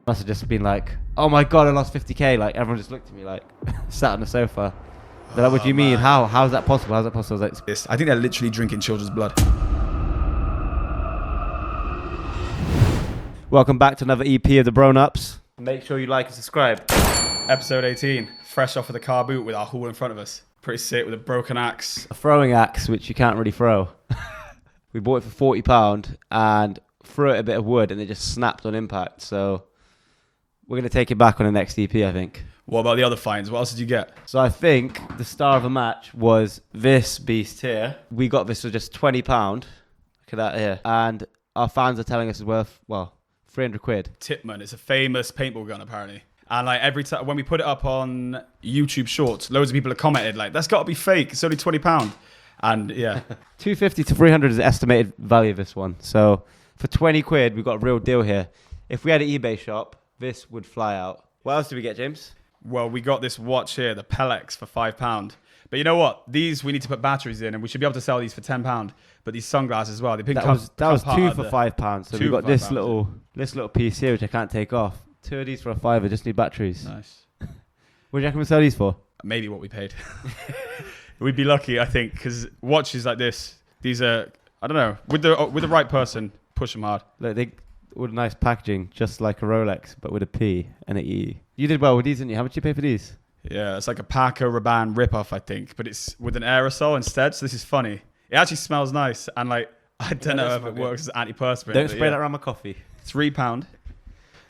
Must have just been like, oh my God, I lost 50k. Like everyone just looked at me like, sat on the sofa. They're like, what do you mean? How's that possible? How's that possible? I was like, I think they're literally drinking children's blood. welcome back to another EP of the Bronups. Make sure you like and subscribe. Episode 18, fresh off of the car boot with our haul in front of us. Pretty sick with a broken axe. A throwing axe, which you can't really throw. We bought it for £40 and threw it a bit of wood and it just snapped on impact. So we're going to take it back on the next EP, I think. What about the other finds? What else did you get? So I think the star of the match was this beast here. We got this for just £20. Look at that here. And our fans are telling us it's worth, well, 300 quid. Tipman. It's a famous paintball gun, apparently. And like every time when we put it up on YouTube Shorts, loads of people have commented like, "That's got to be fake. It's only £20." And yeah, 250 to 300 is the estimated value of this one. So for 20 quid, we've got a real deal here. If we had an eBay shop, this would fly out. What else did we get, James? well, we got this watch here, the Pellex, for £5. But you know what? These we need to put batteries in, and we should be able to sell these for £10. But these sunglasses as well. That was two for £5. So we've got this little piece here which I can't take off. Two of these for a £5. Just need batteries. Nice. What do you reckon we sell these for? Maybe what we paid. We'd be lucky, I think, because watches like this, these are, I don't know, with the right person, push them hard. Look, they with nice packaging, just like a Rolex, but with a P and an E. You did well with these, didn't you? How much did you pay for these? Yeah, it's like a Paco Rabanne rip-off, I think, but it's with an aerosol instead, so this is funny. It actually smells nice, and like, I don't know if it works as antiperspirant. Don't spray that around my coffee. £3,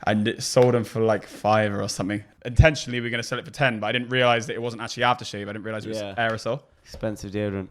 and it sold them for like $5 or something. Intentionally, we were going to sell it for 10, but I didn't realize that it wasn't actually aftershave. I didn't realize it was aerosol. Expensive deodorant.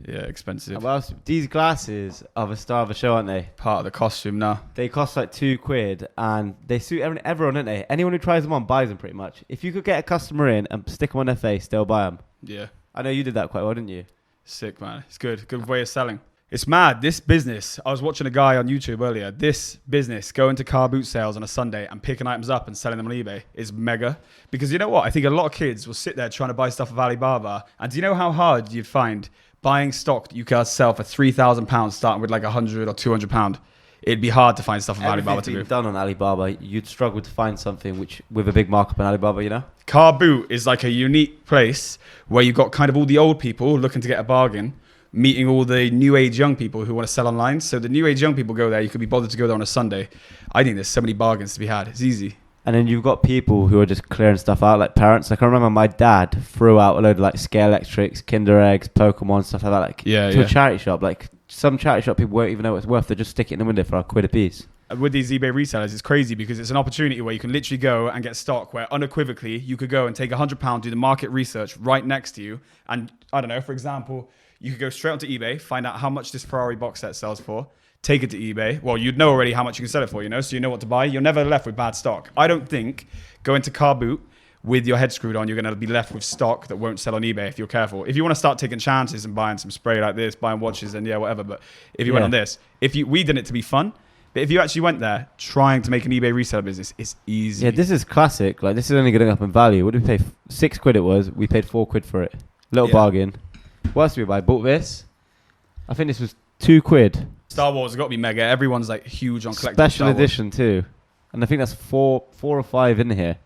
Yeah, expensive. Well, these glasses are the star of the show, aren't they? Part of the costume now. They cost like £2, and they suit everyone, don't they? Anyone who tries them on buys them pretty much. If you could get a customer in and stick them on their face, they'll buy them. Yeah. I know you did that quite well, didn't you? Sick, man. It's good. Good way of selling. It's mad. This business, I was watching a guy on YouTube earlier. This business, going to car boot sales on a Sunday and picking items up and selling them on eBay is mega. Because you know what? I think a lot of kids will sit there trying to buy stuff off Alibaba. And do you know how hard you'd find buying stock that you could sell for £3,000 starting with like £100 or £200? It'd be hard to find stuff on Alibaba to do. Done on Alibaba, you'd struggle to find something which with a big markup on Alibaba, you know? Car boot is like a unique place where you've got kind of all the old people looking to get a bargain, meeting all the new age young people who want to sell online. So the new age young people go there. You could be bothered to go there on a Sunday. I think there's so many bargains to be had. It's easy. And then you've got people who are just clearing stuff out, like parents. Like I remember my dad threw out a load of like Scale Electrics, Kinder Eggs, Pokemon, stuff like that. Like to a charity shop. Like some charity shop people won't even know what it's worth. They just stick it in the window for £1 a piece. With these eBay resellers, it's crazy because it's an opportunity where you can literally go and get stock where unequivocally you could go and take £100, do the market research right next to you. And I don't know, for example, you could go straight onto eBay, find out how much this Ferrari box set sells for, take it to eBay. Well, you'd know already how much you can sell it for, you know, so you know what to buy. You're never left with bad stock. I don't think going to car boot with your head screwed on, you're going to be left with stock that won't sell on eBay if you're careful. If you want to start taking chances and buying some spray like this, buying watches and whatever. But if you went on this, we did it to be fun. But if you actually went there trying to make an eBay reseller business, it's easy. Yeah, this is classic. Like this is only going up in value. What did we pay? £6 it was. We paid £4 for it. Little bargain. What else did we buy? Bought this. I think this was £2. Star Wars has got to be mega. Everyone's like huge on collectible. Special edition too. And I think that's four or five in here.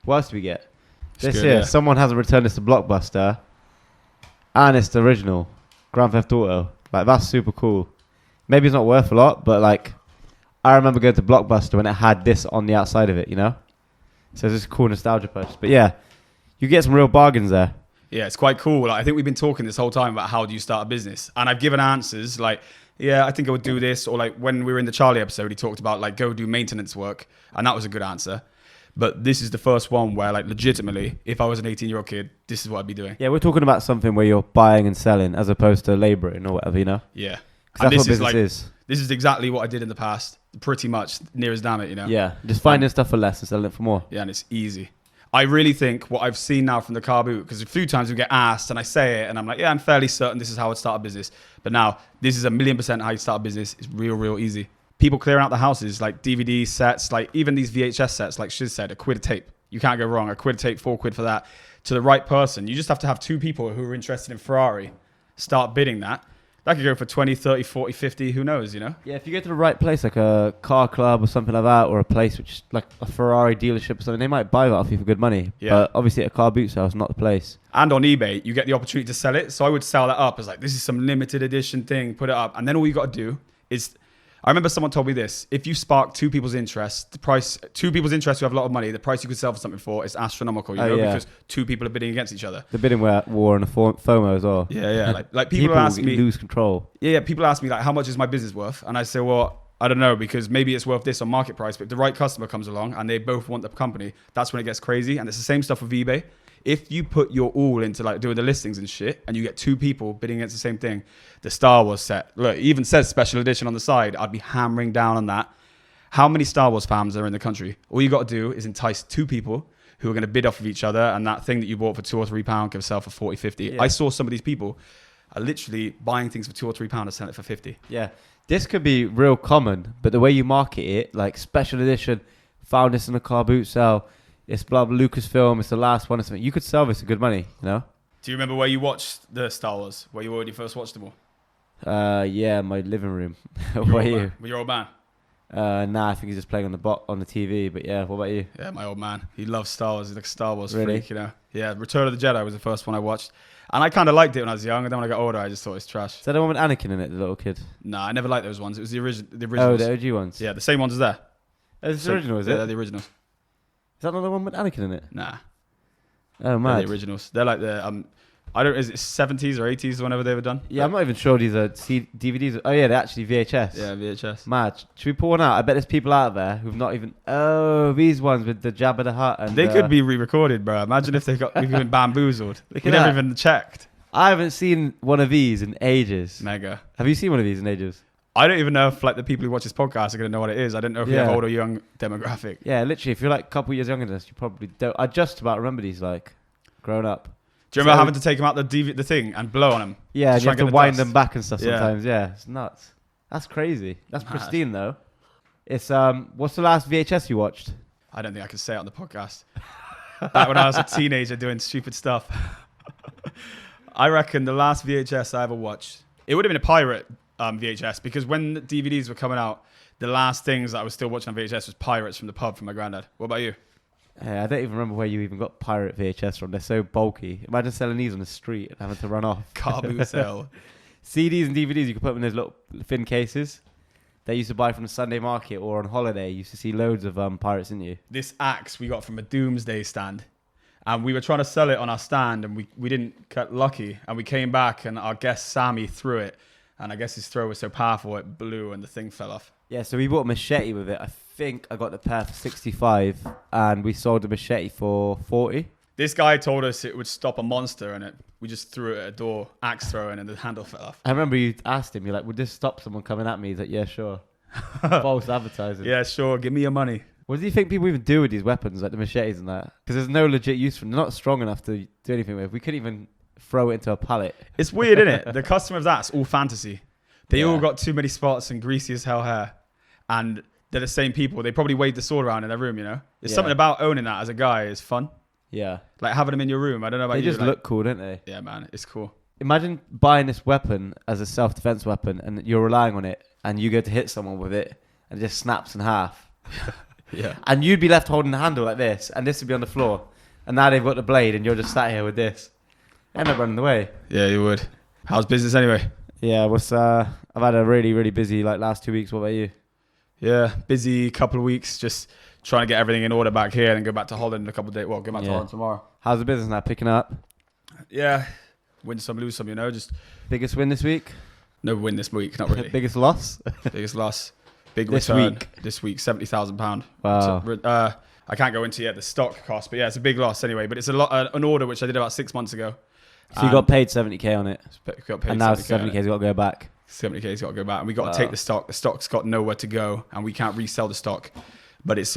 What else do we get? This here. Someone hasn't returned this to Blockbuster. And it's the original. Grand Theft Auto. Like that's super cool. Maybe it's not worth a lot, but like I remember going to Blockbuster when it had this on the outside of it, you know? So it's just a cool nostalgia purchase. But yeah, you get some real bargains there. Yeah, it's quite cool. Like, I think we've been talking this whole time about how do you start a business. And I've given answers like, yeah, I think I would do this. Or like when we were in the Charlie episode, he talked about like go do maintenance work. And that was a good answer. But this is the first one where like legitimately, if I was an 18-year-old kid, this is what I'd be doing. Yeah, we're talking about something where you're buying and selling as opposed to laboring or whatever, you know? Yeah. That's what business is. This is exactly what I did in the past. Pretty much near as damn it, you know? Yeah, just finding stuff for less and selling it for more. Yeah, and it's easy. I really think what I've seen now from the car boot, because a few times we get asked and I say it and I'm like, yeah, I'm fairly certain this is how I'd start a business. But now this is 1,000,000% how you start a business. It's real easy. People clearing out the houses, like DVD sets, like even these VHS sets, like Shiz said, £1 a tape. You can't go wrong. £1 a tape, £4 for that. To the right person. You just have to have two people who are interested in Ferrari. Start bidding that. That could go for 20, 30, 40, 50, who knows, you know? Yeah, if you go to the right place, like a car club or something like that, or a place which like a Ferrari dealership or something, they might buy that off you for good money. Yeah. But obviously, a car boot sale is not the place. And on eBay, you get the opportunity to sell it. So I would sell that up as like, this is some limited edition thing, put it up. And then all you got to do is, I remember someone told me this, if you spark two people's interest, two people's interest who have a lot of money, the price you could sell for something for is astronomical, you know, because two people are bidding against each other. The bidding war and the FOMO as well. Yeah. Like people ask me, lose control. Yeah, people ask me like, how much is my business worth? And I say, well, I don't know, because maybe it's worth this on market price, but if the right customer comes along and they both want the company, that's when it gets crazy. And it's the same stuff with eBay. If you put your all into like doing the listings and shit, and you get two people bidding against the same thing, the Star Wars set, look, it even says special edition on the side. I'd be hammering down on that. How many Star Wars fans are in the country? All you got to do is entice two people who are going to bid off of each other, and that thing that you bought for £2 or £3 can sell for 40, 50. Yeah. I saw some of these people are literally buying things for £2 or £3 and selling it for 50. Yeah, this could be real common, but the way you market it, like special edition, found this in a car boot sale. It's blah, blah, Lucasfilm. It's the last one or something. You could sell this for good money, you know? Do you remember where you watched the Star Wars? Where you already first watched them all? Yeah, my living room. What about you? With your old man? Nah, I think he's just playing on the TV. But yeah, what about you? Yeah, my old man. He loves Star Wars. He's like a Star Wars really? freak, you know? Yeah, Return of the Jedi was the first one I watched. And I kind of liked it when I was young. And then when I got older, I just thought it's trash. Is that the one with Anakin in it, the little kid? Nah, I never liked those ones. It was the originals. Oh, the OG ones? Yeah, the same ones as there. Oh, it's the original, is it? Yeah, they're the originals. Is that not the one with Anakin in it? Nah. Oh, man. They're the originals. They're like the, is it 70s or 80s, whenever they were done? Yeah, I'm not even sure these are DVDs. Oh, yeah, they're actually VHS. Yeah, VHS. Mad. Should we pull one out? I bet there's people out there who've not even... Oh, these ones with the Jabba the Hutt. And they could be re-recorded, bro. Imagine if we've been bamboozled. They could never even checked. I haven't seen one of these in ages. Mega. Have you seen one of these in ages? I don't even know if like the people who watch this podcast are going to know what it is. I don't know if you have old or young demographic. Yeah, literally, if you're like a couple years younger than us, you probably don't. I just about remember these, like, growing up. Do you remember having to take them out the thing and blow on them? Yeah, and you have to wind them back and stuff sometimes. Yeah, it's nuts. That's crazy. That's pristine, though. It's, what's the last VHS you watched? I don't think I can say it on the podcast. Back when I was a teenager doing stupid stuff. I reckon the last VHS I ever watched, it would have been a pirate VHS, because when the DVDs were coming out, the last things that I was still watching on VHS was Pirates from the pub from my granddad. What about you? I don't even remember where you even got pirate VHS from. They're so bulky. Imagine selling these on the street and having to run off. Car boot sale. CDs and DVDs, you could put them in those little thin cases. They used to buy from the Sunday market or on holiday. You used to see loads of pirates, didn't you? This axe we got from a Doomsday stand. And we were trying to sell it on our stand, and we didn't get lucky. And we came back, and our guest Sammy threw it. And I guess his throw was so powerful, it blew and the thing fell off. Yeah, so we bought a machete with it. I think I got the pair for 65, and we sold the machete for 40. This guy told us it would stop a monster, and we just threw it at a door, axe throwing, and the handle fell off. I remember you asked him, you're like, would this stop someone coming at me? He's like, yeah, sure. False advertising. Yeah, sure. Give me your money. What do you think people even do with these weapons, like the machetes and that? Because there's no legit use for them. They're not strong enough to do anything with. We couldn't even throw it into a pallet. It's weird, isn't it? The customer of that's all fantasy. They all got too many spots and greasy as hell hair. And they're the same people. They probably waved the sword around in their room, you know? There's something about owning that as a guy is fun. Yeah. Like having them in your room. I don't know about you. They just look cool, don't they? Yeah, man. It's cool. Imagine buying this weapon as a self-defense weapon and you're relying on it and you go to hit someone with it and it just snaps in half. Yeah. And you'd be left holding the handle like this and this would be on the floor. And now they've got the blade and you're just sat here with this. End up running away. Yeah, you would. How's business anyway? Yeah, I've had a really, really busy last 2 weeks. What about you? Yeah, busy couple of weeks, just trying to get everything in order back here and then go back to Holland in a couple of days. Well, go back to Holland tomorrow. How's the business now picking up? Yeah, win some, lose some, you know. Just biggest win this week? No win this week, not really. Biggest loss? Biggest loss. Big this return week. This week, £70,000. Wow. So, I can't go into yet the stock cost, but yeah, it's a big loss anyway. But it's an order which I did about 6 months ago. So you got paid 70k on it, got paid and now 70k's got to go back. 70k's got to go back, and we got to take the stock. The stock's got nowhere to go, and we can't resell the stock. But it's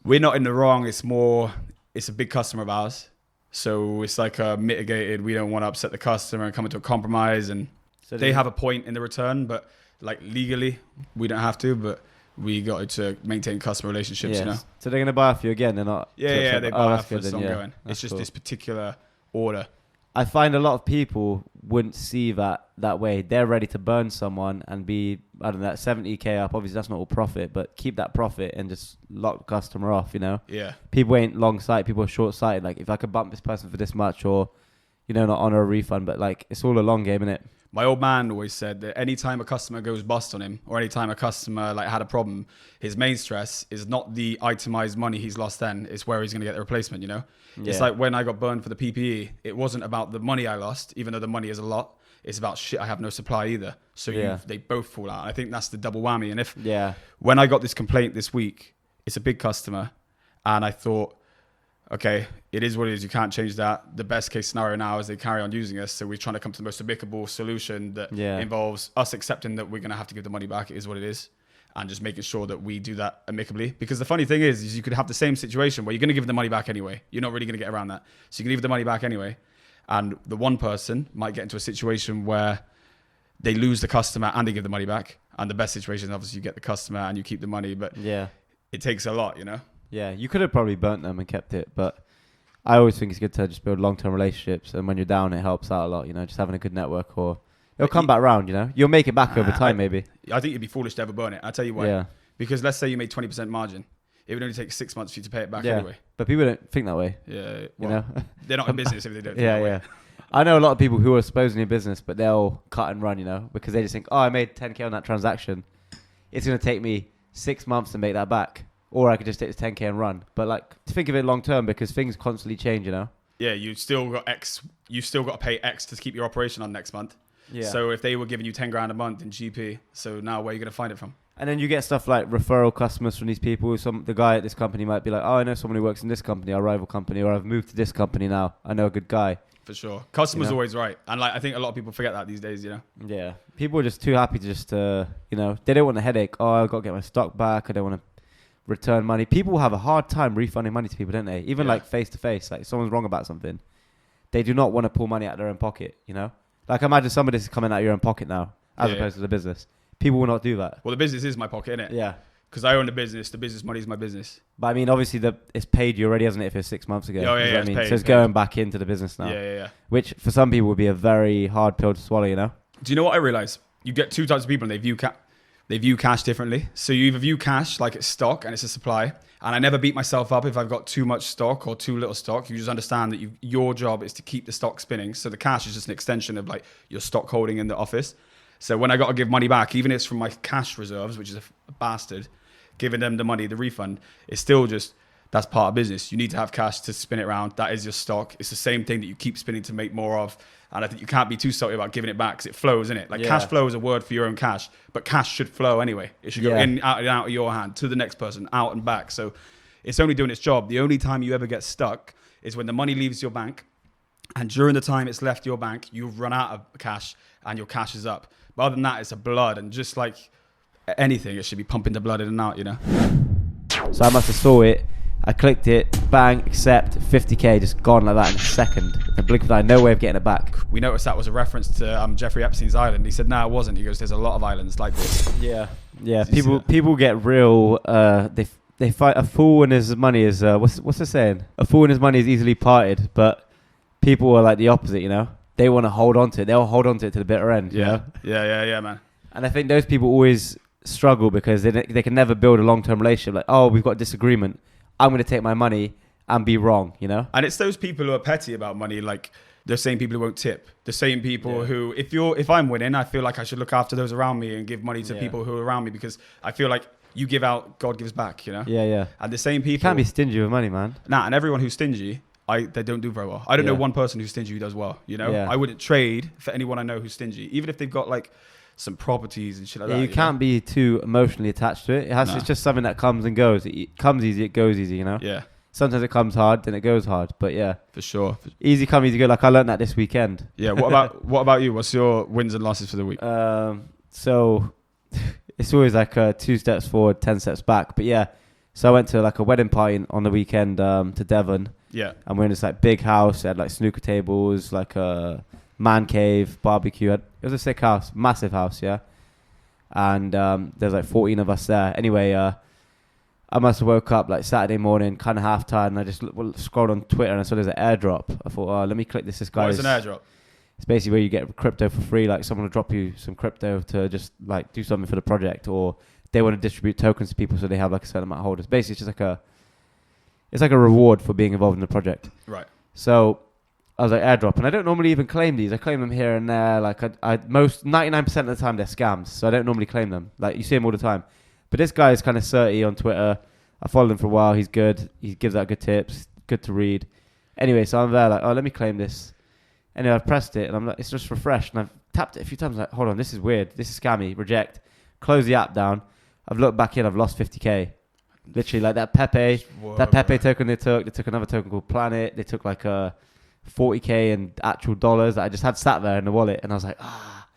we're not in the wrong. It's a big customer of ours, so it's like mitigated. We don't want to upset the customer and come into a compromise, and so they have a point in the return, but like legally, we don't have to. But we got to maintain customer relationships, you know. So they're gonna buy off you again. They're not. Yeah, they buy off us ongoing. Yeah, it's just cool. this particular order. I find a lot of people wouldn't see that way. They're ready to burn someone and be, I don't know, 70k up. Obviously, that's not all profit, but keep that profit and just lock the customer off, you know? Yeah. People ain't long-sighted. People are short-sighted. Like, if I could bump this person for this much or, you know, not honor a refund, but, like, it's all a long game, innit? My old man always said that anytime a customer goes bust on him or anytime a customer like had a problem, his main stress is not the itemized money he's lost then, it's where he's going to get the replacement, you know? Yeah. It's like when I got burned for the PPE, it wasn't about the money I lost, even though the money is a lot. It's about shit, I have no supply either. So they both fall out. I think that's the double whammy. And when I got this complaint this week, it's a big customer and I thought, okay, it is what it is. You can't change that. The best case scenario now is they carry on using us. So we're trying to come to the most amicable solution that involves us accepting that we're going to have to give the money back. It is what it is. And just making sure that we do that amicably. Because the funny thing is you could have the same situation where you're going to give the money back anyway. You're not really going to get around that. So you can leave the money back anyway. And the one person might get into a situation where they lose the customer and they give the money back. And the best situation is obviously you get the customer and you keep the money. But it takes a lot, you know? Yeah, you could have probably burnt them and kept it, but I always think it's good to just build long-term relationships, and when you're down, it helps out a lot, you know, just having a good network, or it'll come back round, you know? You'll make it back over time, maybe. I think you'd be foolish to ever burn it. I'll tell you why. Yeah. Because let's say you made 20% margin. It would only take 6 months for you to pay it back anyway. But people don't think that way. Yeah. Well, you know? They're not in business if they don't think that way. I know a lot of people who are supposedly in business, but they'll cut and run, you know, because they just think, oh, I made 10k on that transaction. It's going to take me 6 months to make that back. Or I could just take this 10k and run. But like, to think of it long term, because things constantly change, you know? Yeah, you still got to pay X to keep your operation on next month. Yeah. So if they were giving you 10 grand a month in GP, so now where are you going to find it from? And then you get stuff like referral customers from these people. The guy at this company might be like, oh, I know someone who works in this company, our rival company, or I've moved to this company now. I know a good guy. For sure. Customers always right. And like, I think a lot of people forget that these days, you know? Yeah. People are just too happy to just, you know, they don't want a headache. Oh, I've got to get my stock back. I don't want to return money. People have a hard time refunding money to people, don't they? Even like face to face, like if someone's wrong about something, they do not want to pull money out of their own pocket, you know? Like imagine somebody's coming out of your own pocket now, as opposed to the business. People will not do that. Well, the business is my pocket, isn't it? Yeah. Because I own the business money is my business. But I mean, obviously it's paid you already, hasn't it, if it's 6 months ago? Oh, yeah, I mean? So it's going back into the business now. Yeah. Which for some people would be a very hard pill to swallow, you know? Do you know what I realize? You get two types of people and they view cash differently. So you either view cash like it's stock and it's a supply. And I never beat myself up if I've got too much stock or too little stock. You just understand that your job is to keep the stock spinning. So the cash is just an extension of like your stock holding in the office. So when I got to give money back, even if it's from my cash reserves, which is a bastard, giving them the money, the refund, it's still just, that's part of business. You need to have cash to spin it around. That is your stock. It's the same thing that you keep spinning to make more of. And I think you can't be too salty about giving it back because it flows, isn't it? Like cash flow is a word for your own cash, but cash should flow anyway. It should go in, out, and out of your hand to the next person, out and back. So it's only doing its job. The only time you ever get stuck is when the money leaves your bank, and during the time it's left your bank, you've run out of cash and your cash is up. But other than that, it's a blood, and just like anything, it should be pumping the blood in and out, you know? So I must have saw it. I clicked it, bang, accept, 50k, just gone like that in a second. The blink of an eye, no way of getting it back. We noticed that was a reference to Jeffrey Epstein's island. He said, no, it wasn't. He goes, there's a lot of islands like this. Yeah. People get real. They fight a fool and his money is what's the saying? A fool and his money is easily parted, but people are like the opposite, you know. They want to hold on to it. They'll hold on to it to the bitter end. Yeah, you know? Yeah, man. And I think those people always struggle because they can never build a long-term relationship. Like, oh, we've got a disagreement. I'm going to take my money and be wrong, you know? And it's those people who are petty about money, like the same people who won't tip. The same people who, if I'm winning, I feel like I should look after those around me and give money to people who are around me because I feel like you give out, God gives back, you know? Yeah. And the same people... You can't be stingy with money, man. Nah, and everyone who's stingy, they don't do very well. I don't know one person who's stingy who does well, you know? I wouldn't trade for anyone I know who's stingy, even if they've got like some properties and shit like that. You can't be too emotionally attached to it. It's just something that comes and goes. It comes easy, it goes easy, you know? Yeah. Sometimes it comes hard, then it goes hard. But yeah, for sure. Easy come, easy go. Like I learned that this weekend. Yeah. What about you? What's your wins and losses for the week? So it's always like 2 steps forward, 10 steps back. But yeah, so I went to like a wedding party on the weekend to Devon. Yeah. And we're in this like big house. It had like snooker tables, like a man cave, barbecue. It was a sick house, massive house, yeah. And there's like 14 of us there. Anyway, I must have woke up like Saturday morning, kind of half tired, and I just scrolled on Twitter and I saw there's an airdrop. I thought, oh, let me click this. This guy. What is an airdrop? It's basically where you get crypto for free. Like someone will drop you some crypto to just like do something for the project, or they want to distribute tokens to people so they have like a certain amount of holders. Basically, it's just like a reward for being involved in the project. Right. So I was like airdrop, and I don't normally even claim these. I claim them here and there. Like I most 99% of the time they're scams, so I don't normally claim them. Like you see them all the time. But this guy is kind of certy on Twitter. I followed him for a while. He's good. He gives out good tips. Good to read. Anyway, so I'm there like, oh, let me claim this. Anyway, I've pressed it and I'm like, it's just refreshed. And I've tapped it a few times. Like, hold on, this is weird. This is scammy. Reject. Close the app down. I've looked back in. I've lost 50k. Literally, like that Pepe. Whoa, that Pepe token they took another token called Planet. They took like a 40k in actual dollars that I just had sat there in the wallet. And I was like, ah.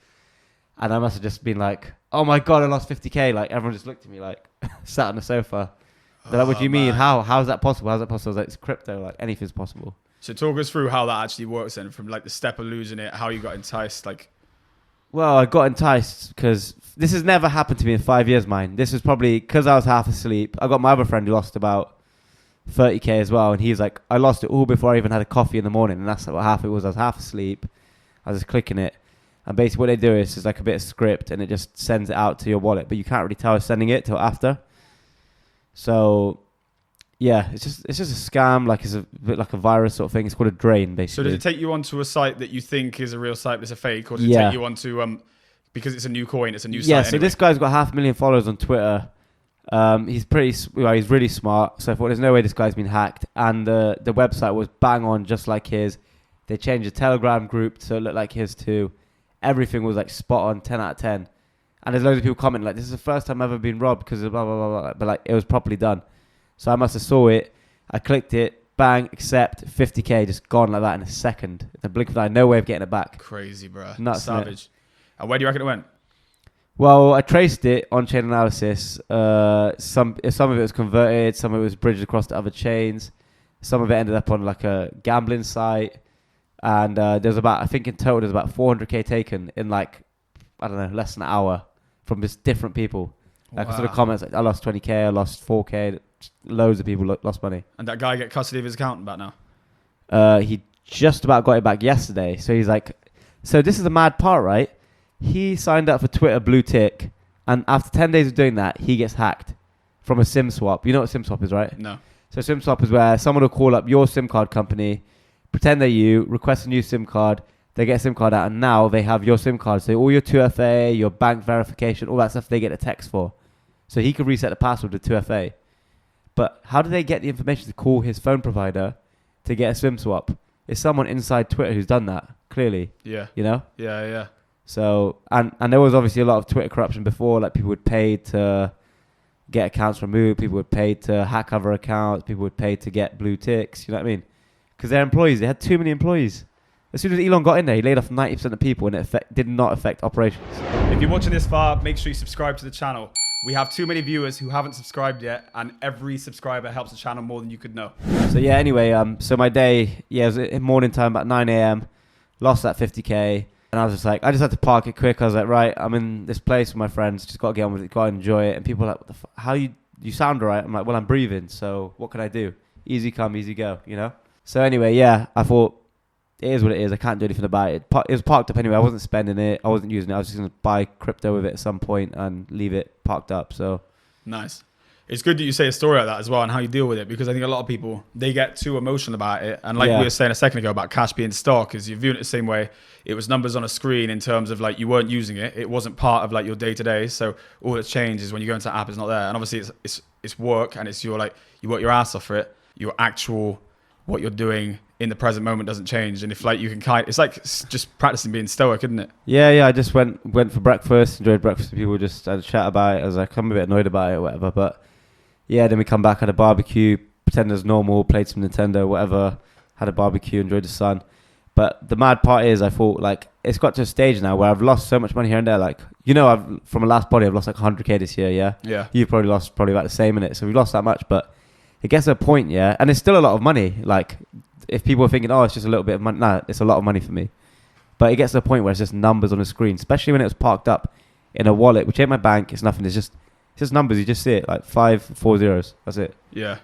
And I must have just been like, oh my God, I lost 50k. Like everyone just looked at me like, sat on the sofa. They're like, what do you mean? How is that possible? How's that possible? I was like, it's crypto. Like anything's possible. So talk us through how that actually works then, from like the step of losing it, how you got enticed. Like, well, I got enticed because this has never happened to me in 5 years, mine. This was probably because I was half asleep. I got my other friend who lost about 30k as well. And he's like, I lost it all before I even had a coffee in the morning. And that's like what half it was. I was half asleep. I was just clicking it. And basically what they do is like a bit of script and it just sends it out to your wallet. But you can't really tell it's sending it till after. So yeah, it's just a scam. Like it's a bit like a virus sort of thing. It's called a drain, basically. so does it take you onto a site that you think is a real site but it's a fake, or does it take you onto because it's a new coin, it's a new site? Yeah, so anyway? this guy's got 500,000 followers on Twitter. He's he's really smart. So I thought there's no way this guy's been hacked. And the website was bang on, just like his. They changed the Telegram group so it looked like his too. Everything was like spot on, 10 out of 10. And there's loads of people commenting like, this is the first time I've ever been robbed because of blah, blah, blah, blah. But like, it was properly done. So I must have saw it. I clicked it, bang, accept, 50k, just gone like that in a second. In the blink of an eye, no way of getting it back. Crazy, bro. Nuts, savage. And where do you reckon it went? Well, I traced it on chain analysis. Some of it was converted, some of it was bridged across to other chains. Some of it ended up on like a gambling site. And there's about, I think in total, there's about 400k taken in like, I don't know, less than an hour from just different people. Like I saw the comments, like, I lost 20k, I lost 4k. Loads of people lost money. And that guy get custody of his account back now? He just about got it back yesterday. So he's like, so this is the mad part, right? He signed up for Twitter blue tick. And after 10 days of doing that, he gets hacked from a SIM swap. You know what SIM swap is, right? No. So SIM swap is where someone will call up your SIM card company, pretend they're you, request a new SIM card, they get a SIM card out, and now they have your SIM card. So all your 2FA, your bank verification, all that stuff, they get a text for. So he could reset the password to 2FA. But how do they get the information to call his phone provider to get a SIM swap? It's someone inside Twitter who's done that, clearly. Yeah. You know? Yeah. So, and there was obviously a lot of Twitter corruption before. Like people would pay to get accounts removed. People would pay to hack other accounts. People would pay to get blue ticks. You know what I mean? Because they're employees. They had too many employees. As soon as Elon got in there, he laid off 90% of people and it did not affect operations. If you're watching this far, make sure you subscribe to the channel. We have too many viewers who haven't subscribed yet, and every subscriber helps the channel more than you could know. So yeah, anyway, so my day, it was in morning time, about 9 a.m. Lost that 50k, and I was just like, I just had to park it quick. I was like, right, I'm in this place with my friends, just got to get on with it, got to enjoy it. And people are like, what the how you sound alright? I'm like, well, I'm breathing, so what can I do? Easy come, easy go, you know? So anyway, yeah, I thought, it is what it is. I can't do anything about it. It was parked up anyway. I wasn't spending it. I wasn't using it. I was just going to buy crypto with it at some point and leave it parked up. So nice. It's good that you say a story like that as well and how you deal with it, because I think a lot of people, they get too emotional about it. And like we were saying a second ago about cash being stock, is you're viewing it the same way. It was numbers on a screen in terms of like you weren't using it. It wasn't part of like your day to day. So all that's changed is when you go into the app, it's not there. And obviously it's work, and it's your like, you work your ass off for it. Your actual, what you're doing in the present moment doesn't change. And if like you can it's like just practicing being stoic, isn't it? Yeah. I just went for breakfast, enjoyed breakfast. People just had a chat about it. I was like, I'm a bit annoyed about it or whatever. But yeah, then we come back, had a barbecue, pretended as normal, played some Nintendo, whatever, had a barbecue, enjoyed the sun. But the mad part is I thought like it's got to a stage now where I've lost so much money here and there. Like, you know, from a last body, I've lost like 100k this year. Yeah. You've probably lost about the same in it. So we've lost that much, but it gets to a point, yeah, and it's still a lot of money. Like, if people are thinking, oh, it's just a little bit of money, nah, it's a lot of money for me. But it gets to a point where it's just numbers on the screen, especially when it was parked up in a wallet, which ain't my bank, it's nothing. It's just It's just numbers. You just see it like 5, 4 zeros. That's it. Yeah.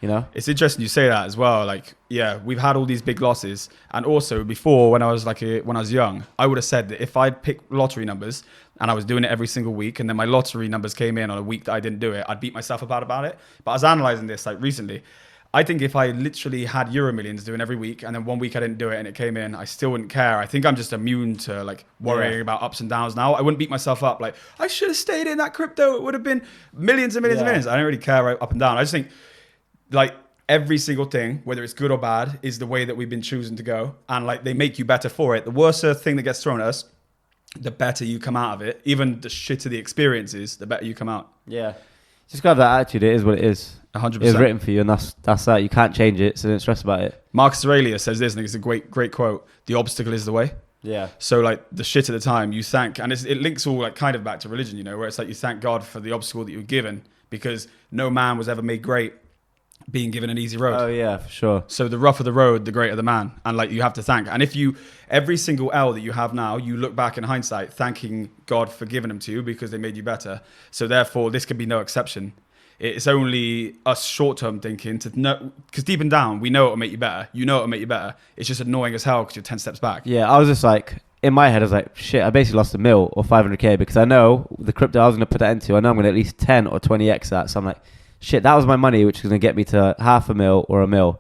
You know? It's interesting you say that as well. Like, yeah, we've had all these big losses. And also before, when I was young, I would have said that if I'd pick lottery numbers and I was doing it every single week, and then my lottery numbers came in on a week that I didn't do it, I'd beat myself up about it. But I was analyzing this like recently. I think if I literally had Euro Millions doing every week, and then one week I didn't do it and it came in, I still wouldn't care. I think I'm just immune to like worrying about ups and downs now. I wouldn't beat myself up like, I should have stayed in that crypto. It would have been millions and millions and millions. I don't really care right up and down. I just think like every single thing, whether it's good or bad, is the way that we've been choosing to go. And like they make you better for it. The worse thing that gets thrown at us, the better you come out of it. Even the shitter the experience is, the better you come out. Yeah. Just got that attitude. It is what it is. 100%. It's written for you, and that's that. You can't change it, so don't stress about it. Marcus Aurelius says this, and it's a great quote. The obstacle is the way. Yeah. So like the shit at the time, you thank, and it links all like kind of back to religion, you know, where it's like you thank God for the obstacle that you were given, because no man was ever made great being given an easy road. Oh yeah, for sure. So the rougher the road, the greater the man. And like you have to thank. And if you, every single L that you have now, you look back in hindsight, thanking God for giving them to you because they made you better. So therefore this can be no exception. It's only us short-term thinking to know, because deep and down, we know it'll make you better. You know it'll make you better. It's just annoying as hell because you're 10 steps back. Yeah, I was just like, in my head, I was like, shit, I basically lost $1 million or 500K because I know the crypto I was going to put that into, I know I'm going to at least 10 or 20x that. So I'm like, shit, that was my money, which is going to get me to $500,000 or $1 million.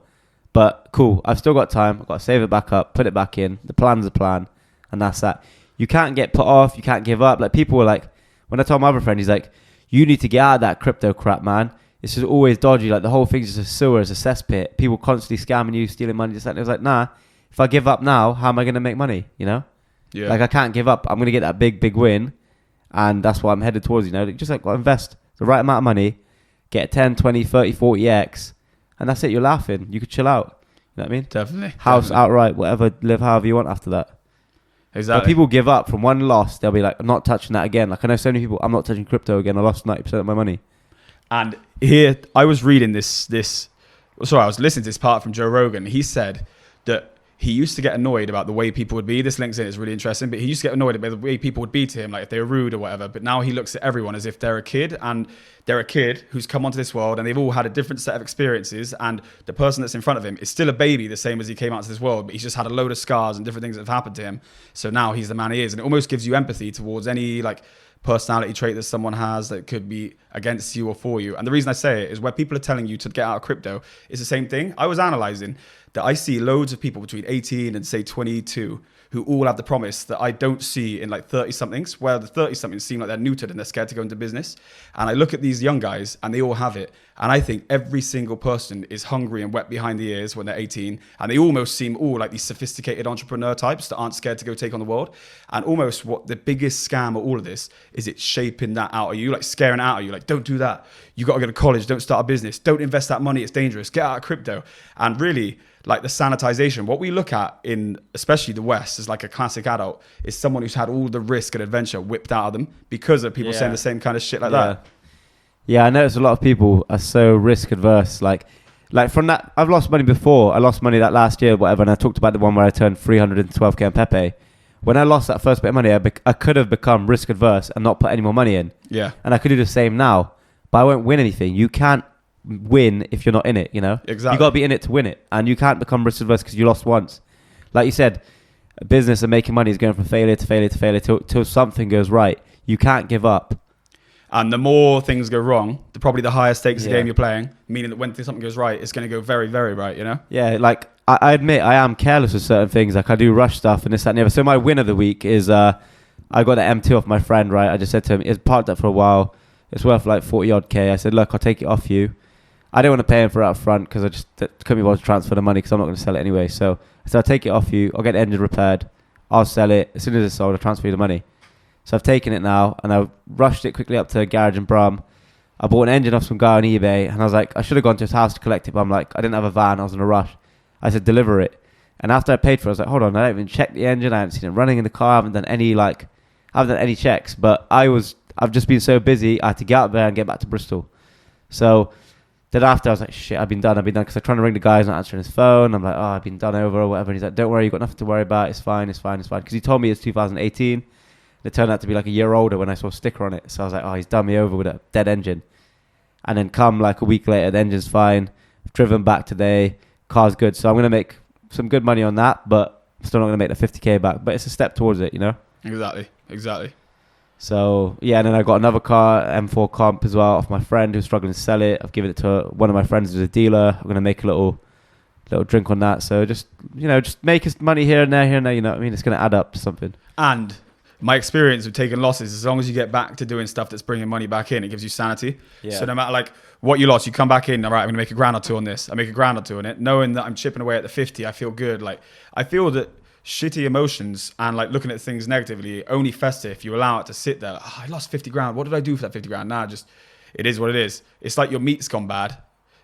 But cool, I've still got time. I've got to save it back up, put it back in. The plan's a plan, and that's that. You can't get put off. You can't give up. Like people were like, when I told my other friend, he's like, you need to get out of that crypto crap, man. It's just always dodgy. Like the whole thing's just a sewer, it's a cesspit. People constantly scamming you, stealing money. Just like, it was like, nah. If I give up now, how am I going to make money? You know? Yeah. Like I can't give up. I'm going to get that big win, and that's what I'm headed towards. You know, just like invest the right amount of money, get 10, 20, 30, 40x, and that's it. You're laughing. You could chill out. You know what I mean? Definitely. House outright, whatever. Live however you want after that. Exactly. But people give up from one loss. They'll be like, I'm not touching that again. Like I know so many people. I'm not touching crypto again. I lost 90% of my money. And here, I was reading I was listening to this part from Joe Rogan. He said that he used to get annoyed about the way people would be. This links in, it's really interesting, but he used to get annoyed about the way people would be to him, like if they were rude or whatever. But now he looks at everyone as if they're a kid, and they're a kid who's come onto this world, and they've all had a different set of experiences, and the person that's in front of him is still a baby, the same as he came out to this world, but he's just had a load of scars and different things that have happened to him. So now he's the man he is, and it almost gives you empathy towards any like personality trait that someone has that could be against you or for you. And the reason I say it is where people are telling you to get out of crypto is the same thing. I was analyzing that I see loads of people between 18 and say 22 who all have the promise that I don't see in like 30 somethings, where the 30 somethings seem like they're neutered and they're scared to go into business. And I look at these young guys and they all have it. And I think every single person is hungry and wet behind the ears when they're 18. And they almost seem all like these sophisticated entrepreneur types that aren't scared to go take on the world. And almost what the biggest scam of all of this is, it's shaping that out of you, like scaring out of you. Like, don't do that. You got to go to college. Don't start a business. Don't invest that money. It's dangerous. Get out of crypto. And really, like the sanitization, what we look at in especially the West as like a classic adult is someone who's had all the risk and adventure whipped out of them because of people saying the same kind of shit like that. Yeah, I notice a lot of people are so risk adverse. Like from that, I've lost money before. I lost money that last year, whatever, and I talked about the one where I turned 312k on Pepe. When I lost that first bit of money, I could have become risk adverse and not put any more money in. Yeah. And I could do the same now, but I won't win anything. You can't win if you're not in it, you know? Exactly. You got to be in it to win it, and you can't become risk adverse because you lost once. Like you said, a business and making money is going from failure to failure to failure till something goes right. You can't give up. And the more things go wrong, probably the higher stakes the game you're playing, meaning that when something goes right, it's going to go very, very right, you know? Yeah, like I admit I am careless with certain things. Like I do rush stuff and this, that, and the other. So my win of the week is I got an M2 off my friend, right? I just said to him, it's parked up for a while. It's worth like 40 odd K. I said, look, I'll take it off you. I don't want to pay him for it up front because I just couldn't be able to transfer the money because I'm not going to sell it anyway. So I said, I'll take it off you. I'll get the engine repaired. I'll sell it. As soon as it's sold, I'll transfer you the money. So I've taken it now and I rushed it quickly up to a garage in Brum. I bought an engine off some guy on eBay and I was like, I should have gone to his house to collect it, but I'm like, I didn't have a van. I was in a rush. I said, deliver it. And after I paid for it, I was like, hold on, I haven't even checked the engine. I haven't seen it running in the car. I haven't done any checks, but I've just been so busy. I had to get out there and get back to Bristol. So then after I was like, shit, I've been done. Because I'm trying to ring the guy, he's not answering his phone. I'm like, oh, I've been done over or whatever. And he's like, don't worry, you've got nothing to worry about. It's fine. Because he told me it's 2018. It turned out to be like a year older when I saw a sticker on it. So I was like, oh, he's done me over with a dead engine. And then come like a week later, the engine's fine. I've driven back today. Car's good. So I'm going to make some good money on that, but I'm still not going to make the 50K back. But it's a step towards it, you know? Exactly. So, yeah, and then I got another car, M4 Comp as well, off my friend who's struggling to sell it. I've given it to one of my friends who's a dealer. I'm going to make a little drink on that. So just, you know, just make us money here and there, you know what I mean? It's going to add up to something. And my experience of taking losses, as long as you get back to doing stuff that's bringing money back in, it gives you sanity. Yeah. So no matter like what you lost, you come back in, all right, I'm going to make $1,000 or $2 on this. I make $1,000 or $2 on it. Knowing that I'm chipping away at the 50, I feel good. Like, I feel that shitty emotions and like looking at things negatively only fester if you allow it to sit there. Oh, I lost 50 grand. What did I do for that 50 grand? Nah, just, it is what it is. It's like your meat's gone bad.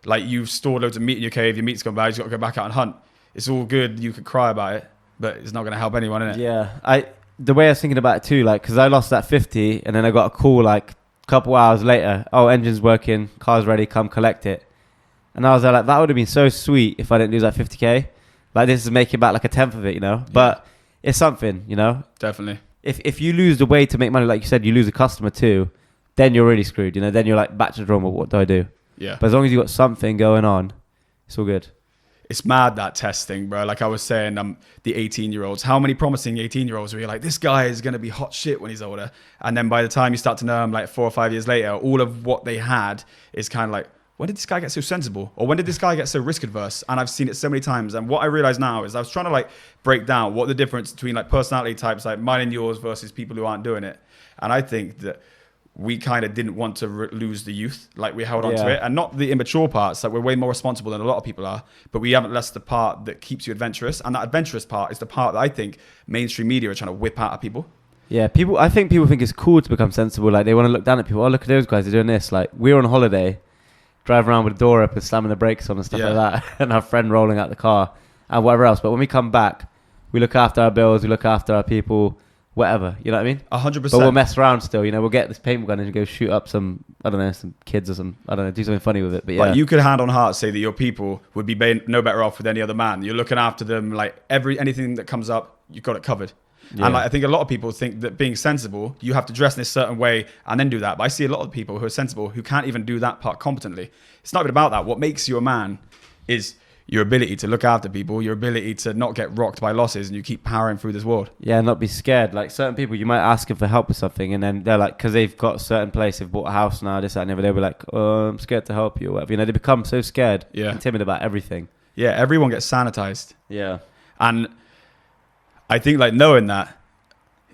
Like you've stored loads of meat in your cave. Your meat's gone bad. You've got to go back out and hunt. It's all good. You could cry about it, but it's not going to help anyone, innit? Yeah. The way I was thinking about it too, like, because I lost that 50 and then I got a call like a couple hours later. Oh, engine's working. Car's ready. Come collect it. And I was like, that would have been so sweet if I didn't lose that 50K. Like, this is making back like a tenth of it, you know? Yeah. But it's something, you know? Definitely. If you lose the way to make money, like you said, you lose a customer too, then you're really screwed, you know? Then you're like back to the drum. What do I do? Yeah. But as long as you got something going on, it's all good. It's mad, that test thing, bro. Like I was saying, the 18-year-olds. How many promising 18-year-olds where you're like, this guy is going to be hot shit when he's older. And then by the time you start to know him, like 4 or 5 years later, all of what they had is kind of like, when did this guy get so sensible? Or when did this guy get so risk adverse? And I've seen it so many times. And what I realize now is I was trying to like break down what the difference between like personality types like mine and yours versus people who aren't doing it. And I think that we kind of didn't want to lose the youth. Like we held on to it, and not the immature parts. Like we're way more responsible than a lot of people are, but we haven't lost the part that keeps you adventurous. And that adventurous part is the part that I think mainstream media are trying to whip out of people. Yeah, I think people think it's cool to become sensible. Like they want to look down at people. Oh, look at those guys, they're doing this. Like we were on holiday, driving around with the door open, slamming the brakes on and stuff like that, and our friend rolling out the car and whatever else. But when we come back, we look after our bills, we look after our people, whatever. You know what I mean? 100%. But we'll mess around still. You know, we'll get this paintball gun and go shoot up some, I don't know, some kids or some, I don't know, do something funny with it. But yeah, like you could hand on heart say that your people would be no better off with any other man. You're looking after them. Like anything that comes up, you've got it covered. Yeah. And like, I think a lot of people think that being sensible, you have to dress in a certain way and then do that. But I see a lot of people who are sensible who can't even do that part competently. It's not even about that. What makes you a man is your ability to look after people, your ability to not get rocked by losses, and you keep powering through this world. Yeah, not be scared. Like certain people, you might ask them for help with something, and then they're like, because they've got a certain place, they've bought a house now, this, that, and the other, they'll be like, oh, I'm scared to help you, or whatever. You know, they become so scared and timid about everything. Yeah, everyone gets sanitized. Yeah. And I think like knowing that,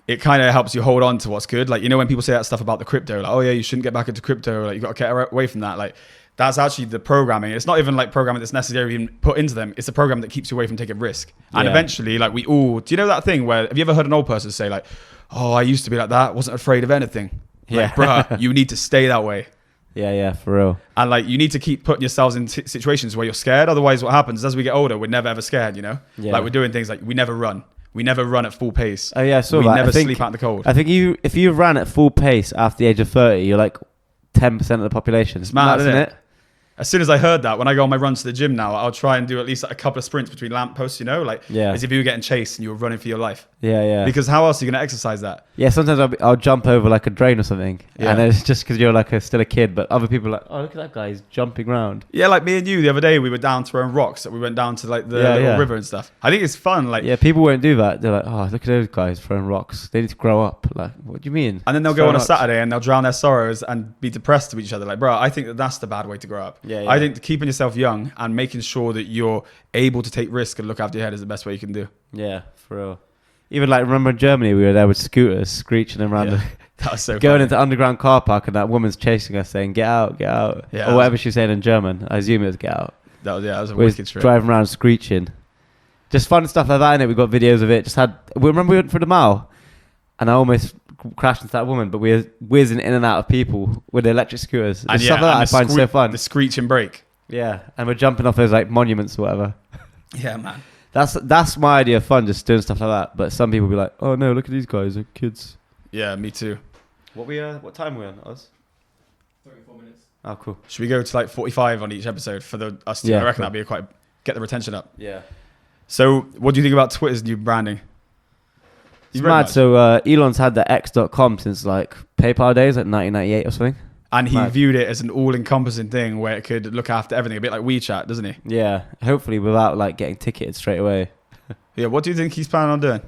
it kind of helps you hold on to what's good. Like, you know, when people say that stuff about the crypto, like, oh yeah, you shouldn't get back into crypto, like you got to get away from that. Like, that's actually the programming. It's not even like programming that's necessarily even put into them. It's a program that keeps you away from taking risk. And eventually, like do you know that thing where, have you ever heard an old person say like, oh, I used to be like that, wasn't afraid of anything. Like, bruh, you need to stay that way. Yeah, for real. And like, you need to keep putting yourselves in situations where you're scared. Otherwise what happens is as we get older, we're never ever scared, you know? Yeah. Like we're doing things like we never run. We never run at full pace. Oh yeah, so we never sleep out in the cold. I think if you ran at full pace after the age of 30, you're like 10% of the population. It's mad, isn't it? As soon as I heard that, when I go on my runs to the gym now, I'll try and do at least like a couple of sprints between lampposts, you know, like as if you were getting chased and you were running for your life. Yeah. Because how else are you going to exercise that? Yeah, sometimes I'll jump over like a drain or something. Yeah. And it's just because you're like still a kid, but other people are like, oh, look at that guy, he's jumping around. Yeah, like me and you the other day, we were down throwing rocks. We went down to like the little river and stuff. I think it's fun. Like, yeah, people won't do that. They're like, oh, look at those guys throwing rocks. They need to grow up. Like, what do you mean? And then they'll go on a Saturday and they'll drown their sorrows and be depressed to each other. Like, bro, I think that's the bad way to grow up. Yeah. I think keeping yourself young and making sure that you're able to take risk and look after your head is the best way you can do. Yeah, for real. Even like, remember in Germany, we were there with scooters screeching around that was so going funny. into underground car park, and that woman's chasing us saying, get out, get out. Or whatever she was saying in German. I assume it was get out. That was a wicked trip. Driving around screeching. Just fun stuff like that, innit? We got videos of it. Remember we went for the mile, and I almost crashed into that woman, but we were whizzing in and out of people with the electric scooters. And stuff like that I find so fun. The screech and brake. Yeah, and we're jumping off those like monuments or whatever. Yeah, man. That's my idea of fun, just doing stuff like that. But some people be like, oh no, look at these guys, they're kids. Yeah, me too. What time are we on, Oz? 34 minutes. Oh, cool. Should we go to like 45 on each episode for us two? I reckon that'd be get the retention up. Yeah. So what do you think about Twitter's new branding? It's mad. So Elon's had the X.com since like PayPal days, like 1998 or something. And he viewed it as an all-encompassing thing where it could look after everything, a bit like WeChat, doesn't he? Yeah, hopefully without like getting ticketed straight away. Yeah, what do you think he's planning on doing?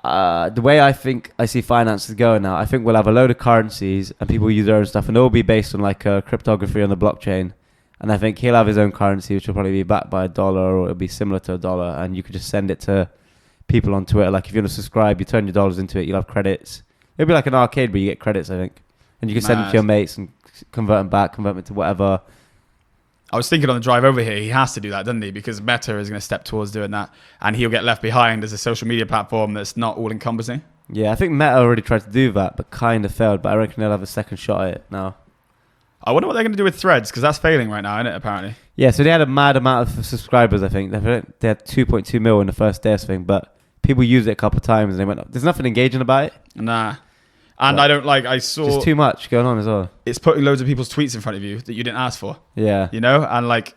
The way I think I see finances going now, I think we'll have a load of currencies and people use their own stuff, and it'll be based on like cryptography on the blockchain. And I think he'll have his own currency, which will probably be backed by a dollar, or it'll be similar to a dollar, and you could just send it to people on Twitter. Like if you want to subscribe, you turn your dollars into it, you'll have credits. It'll be like an arcade where you get credits, I think. And you can send them to your mates and convert them back, convert them into whatever. I was thinking on the drive over here, he has to do that, doesn't he? Because Meta is going to step towards doing that, and he'll get left behind as a social media platform that's not all-encompassing. Yeah, I think Meta already tried to do that, but kind of failed. But I reckon they'll have a second shot at it now. I wonder what they're going to do with Threads, because that's failing right now, isn't it, apparently? Yeah, so they had a mad amount of subscribers, I think. They had 2.2 mil in the first day or something, but people used it a couple of times and they went, there's nothing engaging about it. Nah. And but I saw... There's too much going on as well. It's putting loads of people's tweets in front of you that you didn't ask for. Yeah. You know? And like...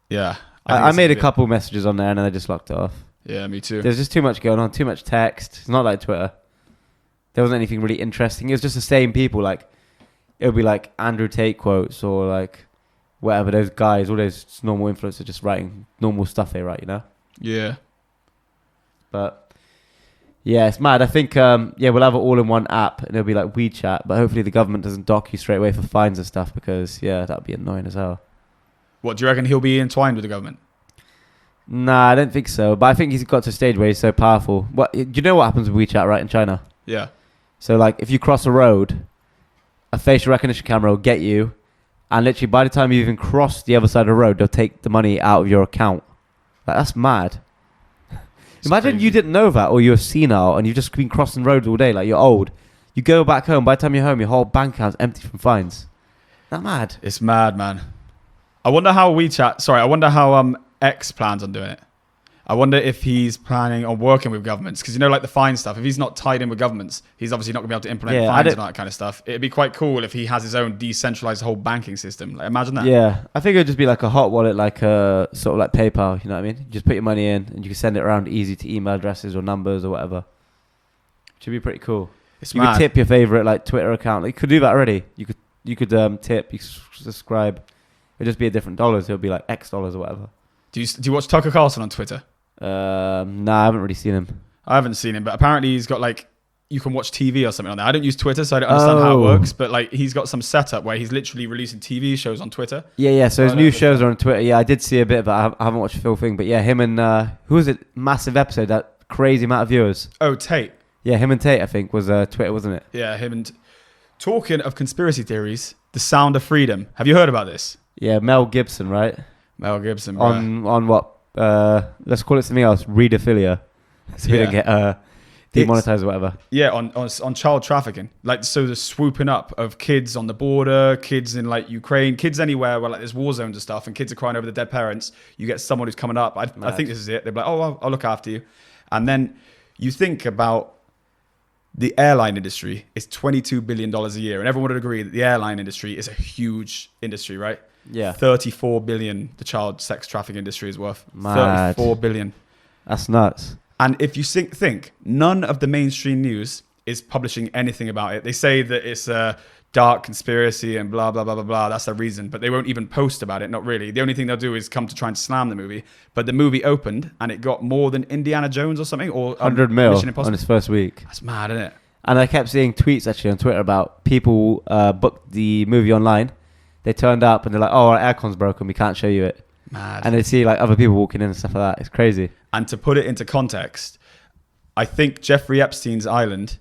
Yeah. I made a couple messages on there and then I just locked it off. Yeah, me too. There's just too much going on, too much text. It's not like Twitter. There wasn't anything really interesting. It was just the same people. Like, it would be like Andrew Tate quotes or like whatever. Those guys, all those normal influencers just writing normal stuff they write, you know? Yeah. But... yeah, it's mad. I think, we'll have it all in one app and it'll be like WeChat, but hopefully the government doesn't dock you straight away for fines and stuff because, yeah, that'd be annoying as hell. What, do you reckon he'll be entwined with the government? Nah, I don't think so. But I think he's got to a stage where he's so powerful. Do you know what happens with WeChat, right, in China? Yeah. So, like, if you cross a road, a facial recognition camera will get you, and literally by the time you even cross the other side of the road, they'll take the money out of your account. Like, that's mad. Imagine crazy. You didn't know that, or you're senile and you've just been crossing roads all day, like you're old. You go back home, by the time you're home, your whole bank account's empty from fines. That mad? It's mad, man. I wonder how X plans on doing it. I wonder if he's planning on working with governments. Because, you know, like the fine stuff, if he's not tied in with governments, he's obviously not going to be able to implement fines and all that kind of stuff. It'd be quite cool if he has his own decentralized whole banking system. Like, imagine that. Yeah, I think it would just be like a hot wallet, like sort of like PayPal, you know what I mean? You just put your money in and you can send it around easy to email addresses or numbers or whatever. Should be pretty cool. You could tip your favorite like Twitter account. Like, you could do that already. You could tip, you could subscribe. It'd just be a different dollars. It'll be like X dollars or whatever. Do you watch Tucker Carlson on Twitter? Nah, I haven't really seen him. I haven't seen him, but apparently he's got like, you can watch TV or something on there. I don't use Twitter, so I don't understand how it works, but like he's got some setup where he's literally releasing TV shows on Twitter. Yeah, so his new shows are on Twitter. Yeah, I did see a bit, but I haven't watched the full thing. But yeah, him and, who was it? Massive episode, that crazy amount of viewers. Oh, Tate. Yeah, him and Tate, I think, was Twitter, wasn't it? Yeah, him and... Talking of conspiracy theories, The Sound of Freedom. Have you heard about this? Yeah, Mel Gibson, right? Mel Gibson, bro. On what? Let's call it something else. Readophilia. So we don't get demonetized or whatever. Yeah, on child trafficking. Like, so the swooping up of kids on the border, kids in like Ukraine, kids anywhere where like there's war zones and stuff, and kids are crying over the dead parents. You get someone who's coming up. I think this is it. They're like, oh, I'll look after you. And then you think about the airline industry is $22 billion a year. And everyone would agree that the airline industry is a huge industry, right? Yeah. 34 billion the child sex trafficking industry is worth. Mad. 34 billion. That's nuts. And if you think, none of the mainstream news is publishing anything about it. They say that it's a dark conspiracy and blah, blah, blah, blah, blah. That's the reason. But they won't even post about it. Not really. The only thing they'll do is come to try and slam the movie. But the movie opened and it got more than Indiana Jones or something. Or 100 mil on its first week. That's mad, isn't it? And I kept seeing tweets actually on Twitter about people booked the movie online. They turned up and they're like, oh, our aircon's broken. We can't show you it. Mad. And they see like other people walking in and stuff like that. It's crazy. And to put it into context, I think Jeffrey Epstein's island,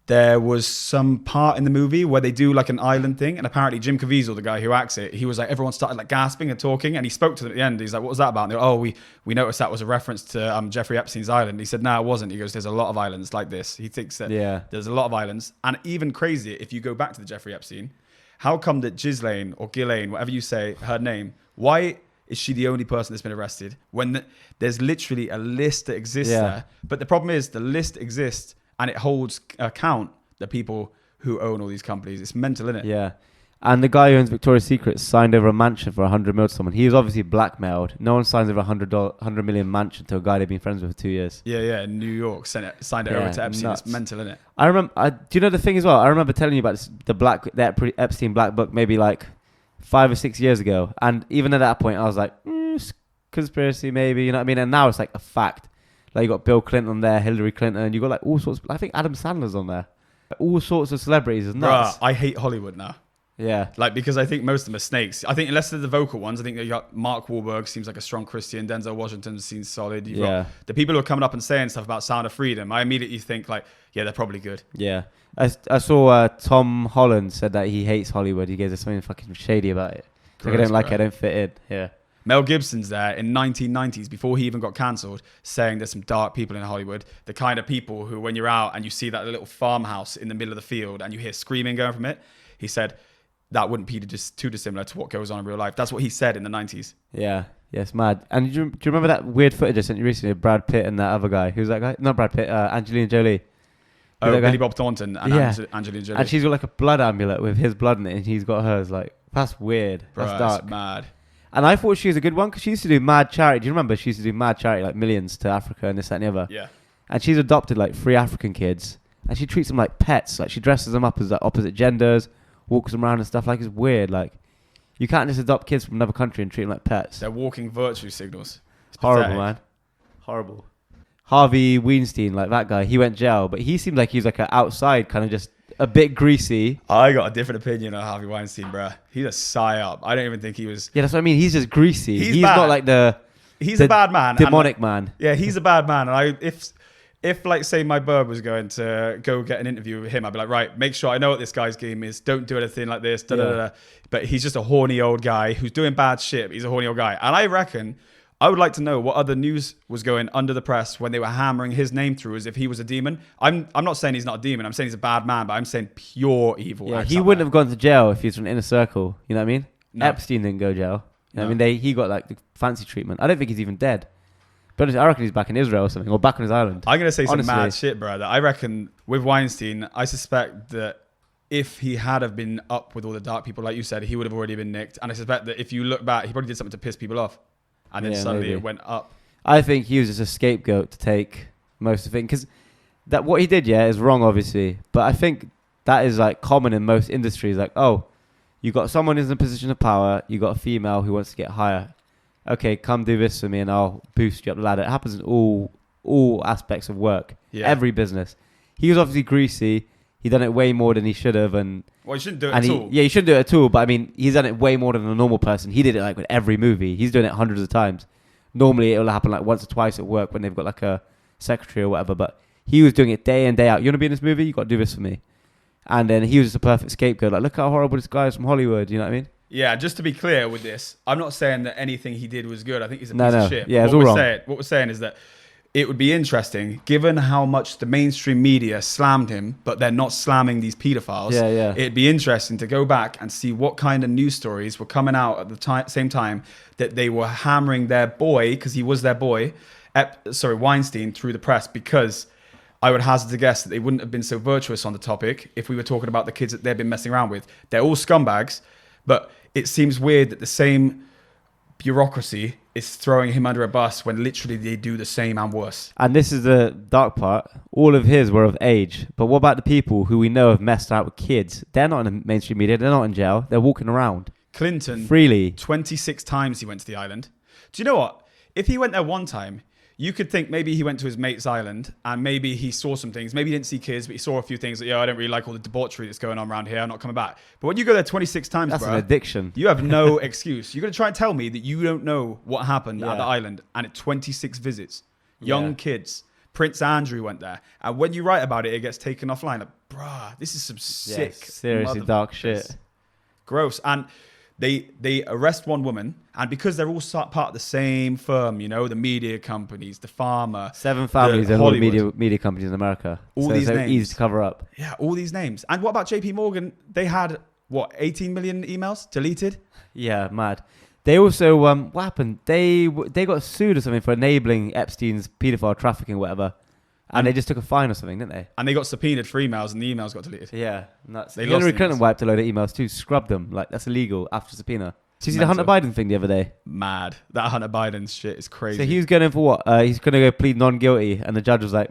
there was some part in the movie where they do like an island thing. And apparently Jim Caviezel, the guy who acts it, he was like, everyone started like gasping and talking. And he spoke to them at the end. He's like, what was that about? And they're like, oh, we noticed that was a reference to Jeffrey Epstein's island. He said, no, it wasn't. He goes, there's a lot of islands like this. He thinks that there's a lot of islands. And even crazier, if you go back to the Jeffrey Epstein, how come that Ghislaine or Ghislaine, whatever you say, her name, why is she the only person that's been arrested when there's literally a list that exists there? But the problem is the list exists and it holds account the people who own all these companies. It's mental, isn't it? Yeah. And the guy who owns Victoria's Secret signed over a mansion for 100 mil to someone. He was obviously blackmailed. No one signs over $100 million mansion to a guy they've been friends with for 2 years. Yeah, in New York, signed it over to Epstein. Nuts. It's mental, isn't it? I remember. Do you know the thing as well? I remember telling you about this, the Epstein black book maybe like 5 or 6 years ago. And even at that point, I was like, conspiracy maybe. You know what I mean? And now it's like a fact. Like you got Bill Clinton there, Hillary Clinton. You got like all sorts. I think Adam Sandler's on there. All sorts of celebrities. It's nuts. Bruh, I hate Hollywood now. Yeah. Like, because I think most of them are snakes. I think unless they're the vocal ones, I think you got Mark Wahlberg, seems like a strong Christian. Denzel Washington seems solid. You've got the people who are coming up and saying stuff about Sound of Freedom. I immediately think like, yeah, they're probably good. Yeah. I saw Tom Holland said that he hates Hollywood. He goes, there's something fucking shady about it. Like, I don't like it. I don't fit in. Yeah. Mel Gibson's there in 1990s before he even got cancelled, saying there's some dark people in Hollywood, the kind of people who, when you're out and you see that little farmhouse in the middle of the field and you hear screaming going from it, he said that wouldn't be just too dissimilar to what goes on in real life. That's what he said in the 90s. Yeah, it's mad. And do you remember that weird footage I sent you recently of Brad Pitt and that other guy? Who's that guy? Not Brad Pitt, Angelina Jolie. Oh, Billy Bob Thornton and Angelina Jolie. And she's got like a blood amulet with his blood in it and he's got hers. Like, that's weird. Bro, that's dark. That's mad. And I thought she was a good one because she used to do mad charity. Do you remember? She used to do mad charity, like millions to Africa and this, that, and the other. Yeah. And she's adopted like 3 African kids. And she treats them like pets. Like, she dresses them up as like opposite genders, walks them around and stuff. Like, it's weird. Like, you can't just adopt kids from another country and treat them like pets. They're walking virtue signals. It's horrible, pathetic. man. Horrible. Harvey Weinstein, like that guy, he went jail, but he seemed like he was like an outside kind of just a bit greasy. I got a different opinion on Harvey Weinstein, bruh. He's a psyop. I don't even think he was... Yeah, that's what I mean. He's just greasy. He's bad. not like He's a bad man. Demonic man. Yeah, he's a bad man. And if like, say my bird was going to go get an interview with him, I'd be like, right, make sure I know what this guy's game is. Don't do anything like this. But he's just a horny old guy who's doing bad shit. But he's a horny old guy. And I reckon... I would like to know what other news was going under the press when they were hammering his name through as if he was a demon. I'm not saying he's not a demon. I'm saying he's a bad man, but I'm saying pure evil. Yeah, he wouldn't have gone to jail if he was from an inner circle. You know what I mean? No. Epstein didn't go to jail. You know what I mean? He got like the fancy treatment. I don't think he's even dead. But I reckon he's back in Israel or something, or back on his island. I'm going to say some mad shit, brother. I reckon with Weinstein, I suspect that if he had have been up with all the dark people, like you said, he would have already been nicked. And I suspect that if you look back, he probably did something to piss people off. And then suddenly it went up. I think he was just a scapegoat to take most of it. Because that what he did, is wrong, obviously. But I think that is like common in most industries. Like, oh, you got someone who's in a position of power. You got a female who wants to get higher. Okay, come do this for me and I'll boost you up the ladder. It happens in all aspects of work. Yeah. Every business. He was obviously greasy. He done it way more than he should have. And well, he shouldn't do it at all. Yeah, he shouldn't do it at all. But I mean, he's done it way more than a normal person. He did it like with every movie. He's doing it hundreds of times. Normally, it'll happen like once or twice at work when they've got like a secretary or whatever. But he was doing it day in, day out. You want to be in this movie? You got to do this for me. And then he was just a perfect scapegoat. Like, look how horrible this guy is from Hollywood. You know what I mean? Yeah, just to be clear with this, I'm not saying that anything he did was good. I think he's a piece of shit. Yeah, it's all wrong. What we're saying is that it would be interesting, given how much the mainstream media slammed him, but they're not slamming these pedophiles. Yeah. It'd be interesting to go back and see what kind of news stories were coming out at the same time that they were hammering their boy, because he was their boy, Weinstein, through the press, because I would hazard to guess that they wouldn't have been so virtuous on the topic if we were talking about the kids that they've been messing around with. They're all scumbags, but it seems weird that the same bureaucracy is throwing him under a bus when literally they do the same and worse. And this is the dark part. All of his were of age. But what about the people who we know have messed out with kids? They're not in the mainstream media. They're not in jail. They're walking around. Clinton, freely. 26 times he went to the island. Do you know what? If he went there one time, you could think maybe he went to his mate's island and maybe he saw some things. Maybe he didn't see kids, but he saw a few things that, I don't really like all the debauchery that's going on around here. I'm not coming back. But when you go there 26 times, that's an addiction. You have no excuse. You're going to try and tell me that you don't know what happened at the island and at 26 visits. Young kids. Prince Andrew went there. And when you write about it, it gets taken offline. Like, bruh, this is some sick, seriously dark shit. Gross. And they arrest one woman, and because they're all part of the same firm, the media companies, the farmer, 7 families and all the media companies in America. All these so names. Easy to cover up. Yeah, all these names. And what about JP Morgan? They had 18 million emails deleted? Yeah, mad. They also what happened? They got sued or something for enabling Epstein's paedophile trafficking, whatever. And they just took a fine or something, didn't they? And they got subpoenaed for emails, and the emails got deleted. Yeah, nuts. They Hillary lost Clinton emails. wiped a load of emails too, scrubbed them. Like, that's illegal after subpoena. Did you see the Mental. Hunter Biden thing the other day? Mad. That Hunter Biden shit is crazy. So he was going in for what? He's going to go plead non-guilty, and the judge was like,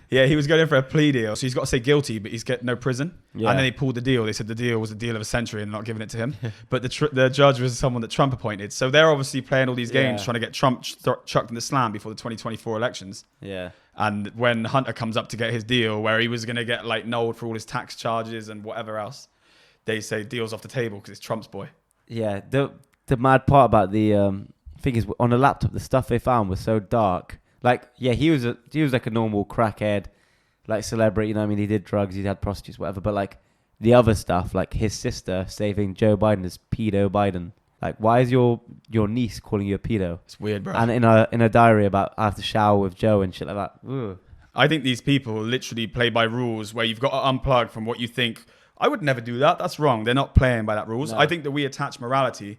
Yeah, he was going in for a plea deal. So he's got to say guilty, but he's getting no prison. Yeah. And then they pulled the deal. They said the deal was a deal of a century and not giving it to him. But the judge was someone that Trump appointed. So they're obviously playing all these games, Yeah. trying to get Trump chucked in the slam before the 2024 elections. Yeah. And when Hunter comes up to get his deal, where he was going to get like nulled for all his tax charges and whatever else, they say deal's off the table because it's Trump's boy. Yeah, the mad part about the thing is, on the laptop, the stuff they found was so dark. Like, yeah, he was like a normal crackhead, like celebrity. You know what I mean? He did drugs, he had prostitutes, whatever. But like the other stuff, like his sister saving Joe Biden as pedo Biden. Like, why is your niece calling you a pedo? It's weird, bro. And in a diary about I have to shower with Joe and shit like that. Ugh. I think these people literally play by rules where you've got to unplug from what you think. I would never do that. That's wrong. They're not playing by that rules. No. I think that we attach morality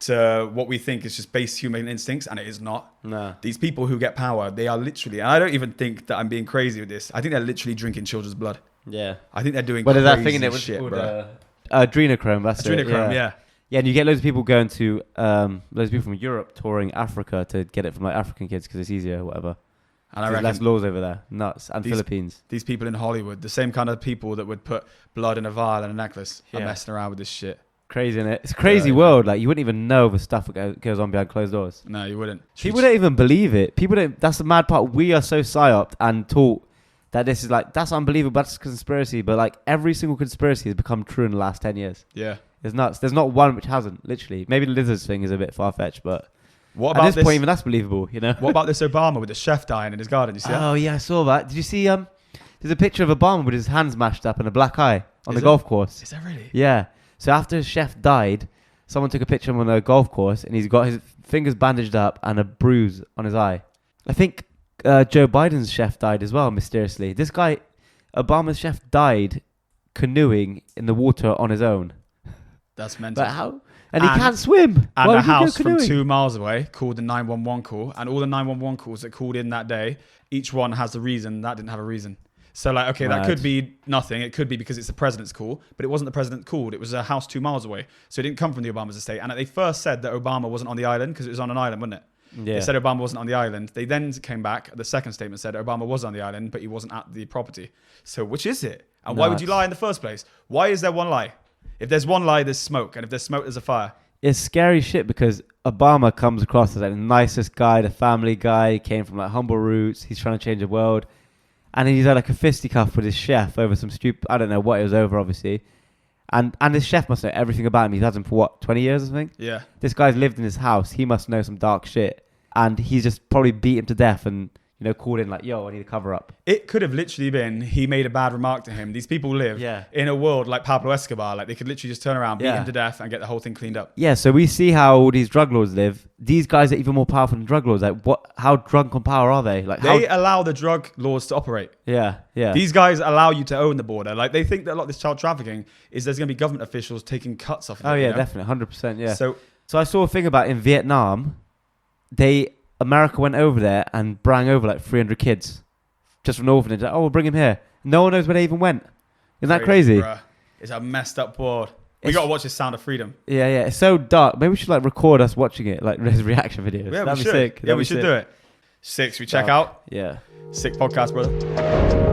to what we think is just base human instincts, and it is not. No. These people who get power, they are literally, and I don't even think that I'm being crazy with this. I think they're literally drinking children's blood. Yeah. I think they're doing What is crazy that thing in it? shit, Called, bro. adrenochrome. That's it. Adrenochrome, yeah. Yeah, and you get loads of people going to loads of people from Europe touring Africa to get it from like African kids because it's easier or whatever. And I There's reckon less laws over there. Nuts. And These- Philippines. these people in Hollywood, the same kind of people that would put blood in a vial and a necklace, are Yeah. messing around with this shit. Crazy, innit? It's a crazy Yeah. world. Like, you wouldn't even know the stuff that goes on behind closed doors. No, you wouldn't. People don't even believe it. People don't. That's the mad part. We are so psyoped and taught that this is like, that's unbelievable. That's a conspiracy. But like, every single conspiracy has become true in the last 10 years. Yeah. It's nuts. There's not one which hasn't, literally. Maybe the lizards thing is a bit far-fetched, but What at about this this? point, even that's believable, you know? What about this Obama with the chef dying in his garden? You see that? Oh, yeah, I saw that. Did you see, there's a picture of Obama with his hands mashed up and a black eye on Is the it? golf course. Is that really? Yeah. So after his chef died, someone took a picture of him on a golf course and he's got his fingers bandaged up and a bruise on his eye. I think Joe Biden's chef died as well, mysteriously. This guy, Obama's chef, died canoeing in the water on his own. That's mental. But how? And he And- can't swim. And Why a would you go house from canoeing? 2 miles away called the 911 call, and all the 911 calls that called in that day, each one has a reason. That didn't have a reason. So like, okay, that Mad. could be nothing. It could be because it's the president's call, but it wasn't the president called. It was a house 2 miles away. So it didn't come from the Obama's estate. And they first said that Obama wasn't on the island because it was on an island, wasn't it? Yeah. They said Obama wasn't on the island. They then came back. The second statement said Obama was on the island, but he wasn't at the property. So which is it? And why would you Nuts. lie in the first place? Why is there one lie? If there's one lie, there's smoke. And if there's smoke, there's a fire. It's scary shit because Obama comes across as like the nicest guy, the family guy. He came from like humble roots. He's trying to change the world. And he's had like a fisticuff with his chef over some stupid, I don't know what it was over, obviously. And his chef must know everything about him. He's had him for what, 20 years or something? Yeah. This guy's lived in his house. He must know some dark shit. And he's just probably beat him to death and, you know, called in like, yo, I need a cover up. It could have literally been he made a bad remark to him. These people live Yeah. in a world like Pablo Escobar. Like they could literally just turn around, beat Yeah. him to death, and get the whole thing cleaned up. Yeah, so we see how all these drug lords live. These guys are even more powerful than drug lords. Like, how drunk on power are they? Like, They how? allow the drug laws to operate. Yeah. These guys allow you to own the border. Like they think that a lot of this child trafficking is there's going to be government officials taking cuts off of Oh it. yeah, you know? definitely, 100%. Yeah. So So I saw a thing about in Vietnam, America went over there and brang over like 300 kids just from an orphanage. Like, oh, we'll bring him here. No one knows where they even went. Isn't that crazy? bruh. It's a messed up board. We It's- got to watch this Sound of Freedom. Yeah. It's so dark. Maybe we should like record us watching it, like his reaction videos. Yeah, That'd we be should. sick. Yeah, That'd we be should sick. do it. 6. We check Dark. out. Yeah. Sick podcast, brother.